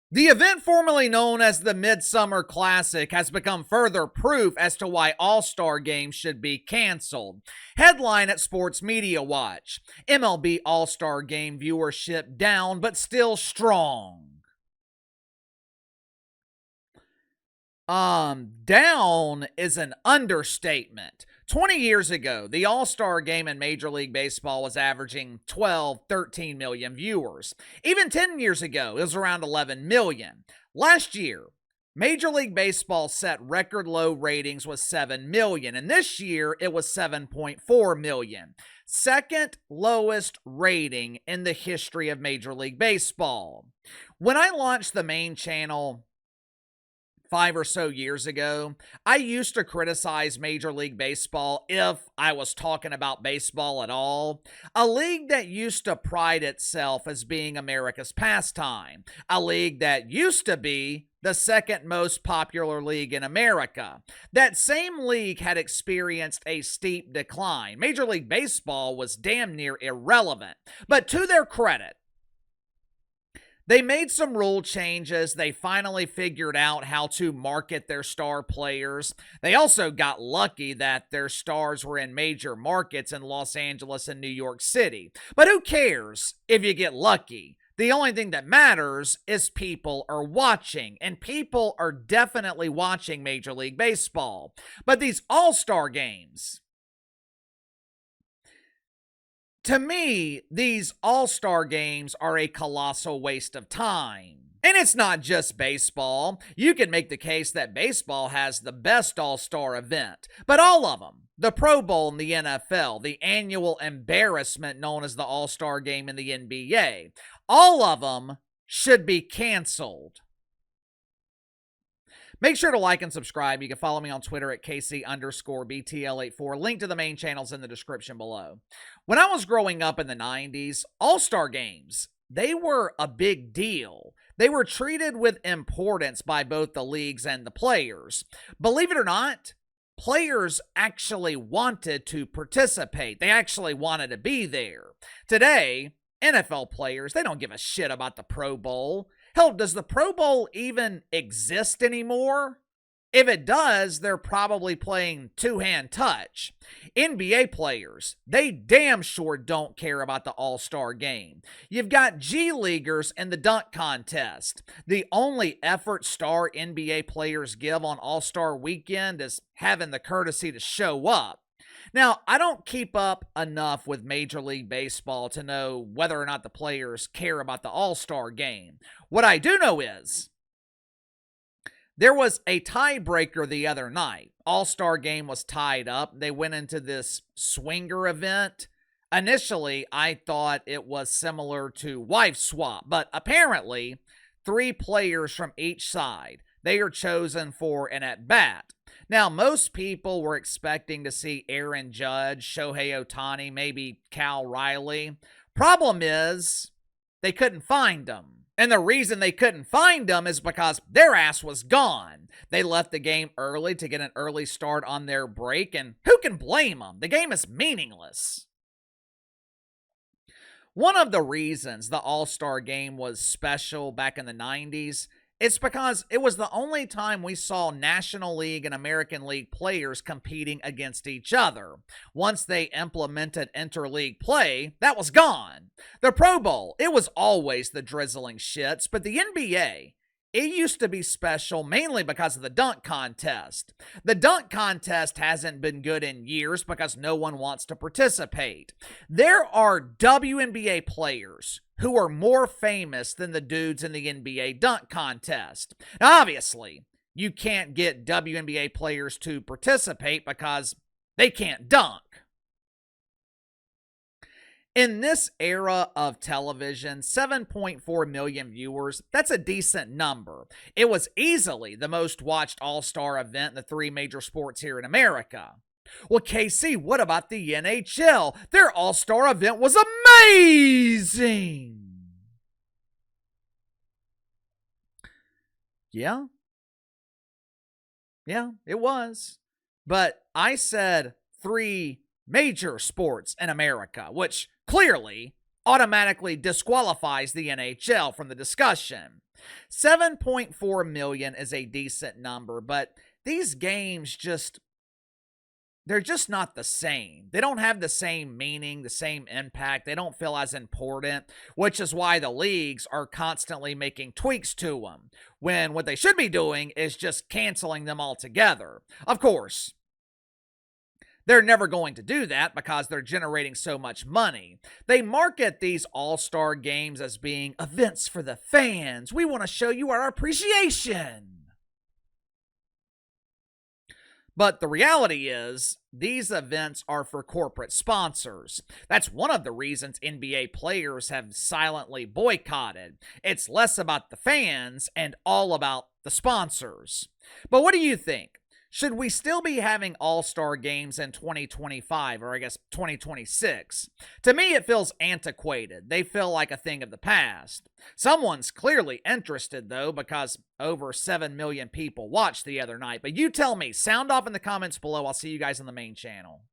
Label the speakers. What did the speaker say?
Speaker 1: The event formerly known as the Midsummer Classic has become further proof as to why All-Star Games should be canceled. Headline at Sports Media Watch: MLB All-Star Game viewership down but still strong. Down is an understatement. 20 years ago, the All-Star Game in Major League Baseball was averaging 12, 13 million viewers. Even 10 years ago, it was around 11 million. Last year, Major League Baseball set record low ratings with 7 million, and this year it was 7.4 million. Second lowest rating in the history of Major League Baseball. When I launched the main channel 5 or so years ago, I used to criticize Major League Baseball if I was talking about baseball at all. A league that used to pride itself as being America's pastime. A league that used to be the second most popular league in America. That same league had experienced a steep decline. Major League Baseball was damn near irrelevant. But to their credit, they made some rule changes. They finally figured out how to market their star players. They also got lucky that their stars were in major markets in Los Angeles and New York City. But who cares if you get lucky? The only thing that matters is people are watching, and people are definitely watching Major League Baseball. But these All-Star games, to me, these All-Star games are a colossal waste of time. And it's not just baseball. You can make the case that baseball has the best All-Star event. But all of them, the Pro Bowl in the NFL, the annual embarrassment known as the All-Star Game in the NBA, all of them should be canceled. Make sure to like and subscribe. You can follow me on Twitter at KC_BTL84. Link to the main channels in the description below. When I was growing up in the 90s, All-Star games, they were a big deal. They were treated with importance by both the leagues and the players. Believe it or not, players actually wanted to participate. They actually wanted to be there. Today, NFL players, they don't give a shit about the Pro Bowl. Hell, does the Pro Bowl even exist anymore? If it does, they're probably playing two-hand touch. NBA players, they damn sure don't care about the All-Star game. You've got G-Leaguers in the dunk contest. The only effort star NBA players give on All-Star weekend is having the courtesy to show up. Now, I don't keep up enough with Major League Baseball to know whether or not the players care about the All-Star game. What I do know is there was a tiebreaker the other night. All-Star game was tied up. They went into this swinger event. Initially, I thought it was similar to Wife Swap, but apparently 3 players from each side, they are chosen for an at-bat. Now, most people were expecting to see Aaron Judge, Shohei Ohtani, maybe Cal Riley. Problem is, they couldn't find them. And the reason they couldn't find them is because their ass was gone. They left the game early to get an early start on their break, and who can blame them? The game is meaningless. One of the reasons the All-Star game was special back in the 90s, it's because it was the only time we saw National League and American League players competing against each other. Once they implemented interleague play, that was gone. The Pro Bowl, it was always the drizzling shits, but the NBA, it used to be special mainly because of the dunk contest. The dunk contest hasn't been good in years because no one wants to participate. There are WNBA players who are more famous than the dudes in the NBA dunk contest. Now, obviously, you can't get WNBA players to participate because they can't dunk. In this era of television, 7.4 million viewers, that's a decent number. It was easily the most watched All-Star event in the 3 major sports here in America. Well, KC, what about the NHL? Their All-Star event was amazing! Yeah, it was. But I said 3 major sports in America, which clearly automatically disqualifies the NHL from the discussion. 7.4 million is a decent number, but these games they're just not the same. They don't have the same meaning, the same impact. They don't feel as important, which is why the leagues are constantly making tweaks to them, when what they should be doing is just canceling them altogether. Of course, they're never going to do that because they're generating so much money. They market these All-Star games as being events for the fans. We want to show you our appreciation. But the reality is, these events are for corporate sponsors. That's one of the reasons NBA players have silently boycotted. It's less about the fans and all about the sponsors. But what do you think? Should we still be having All-Star games in 2025, or I guess 2026? To me, it feels antiquated. They feel like a thing of the past. Someone's clearly interested, though, because over 7 million people watched the other night. But you tell me. Sound off in the comments below. I'll see you guys on the main channel.